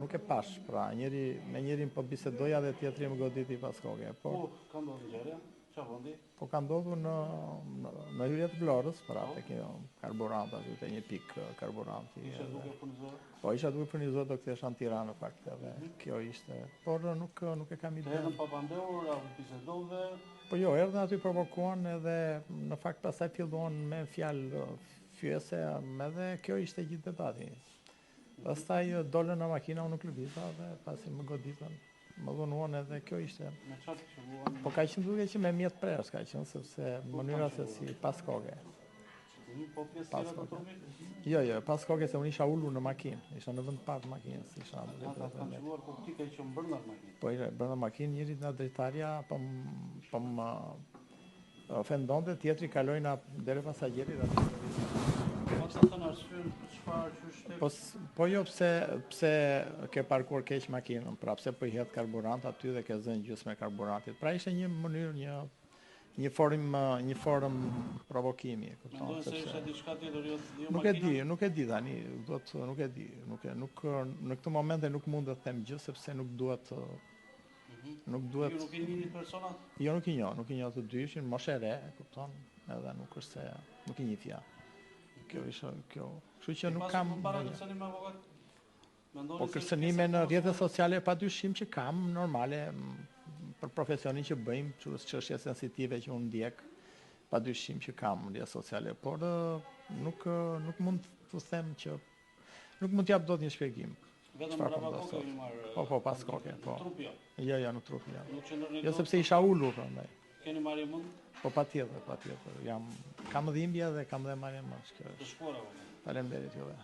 Nuk e pash, pra, me njerin po bisedoja dhe tjetri më goditi pas koke. Po, ka ndodhur ngjarje? Çfarë vendi? Po ka ndodhur në hyrje të Vlorës, pra, te kjo karburant, aty te një pik karburanti. Isha duke furnizuar? Po, isha duke furnizuar, do kthesha në Tiranë në fakt, edhe kjo ishte. Por nuk e kam ide. Të erdhën papandehur, apo bisedove? Po jo, erdhën aty provokuan edhe në fakt pastaj filluan me fjalë fyese, edhe kjo ishte gjithë debati. Pastaj dolën në makina, unë nuk lëviza dhe pasi më goditën, më dhunuan edhe kjo ishte. Me çfarë qëlluan? Po ka qenë duke që me mjet presh ka qenë, sepse mënyra se si pas koke. Po pjesë tjera të trupit? Jo, pas koke se unë isha ulur në makinë, isha në vend parë makinës, isha Ata kanë qelluar koptika që brenda makinës. Po isha brenda makinë, njëri nga dritarja po më ofendonte, tjetri kaloi na deri pasagerit aty. Po jo pse ke parkuar keq makinën, pra pse po i hedh karburant aty dhe ke zënë gjysmë e karburantit. Pra ishte një mënyrë, një form provokimi, e kupton. Mendoj se ishte diçka tjetër, jo makina. Nuk e di tani, nuk e di, në këtë momente nuk mund të them gjë sepse nuk duhet. Ju nuk i njihni personat? Jo, nuk i njoh të dy, ishin moshë e re, e kupton, edhe nuk është se nuk i njihja. Kjo ishte kjo. Kështu që nuk kam. Po kërcënime në rrjetet sociale padyshim që kam, normale për profesionin që bëjmë, çështje sensitive që unë ndjek, padyshim që kam në rrjetet sociale, por nuk mund të them që nuk mund t'jap dot një shpjegim. Vetëm brava koke keni marrë? Po, pas koke, po. Në trup jo? Jo, në trup jo. Jo, jo sepse isha ulur prandaj. Keni marrë mend? Po patjetër. Kam dhimbje dhe kam dhe marrje mend. Të shkuara. Faleminderit juve.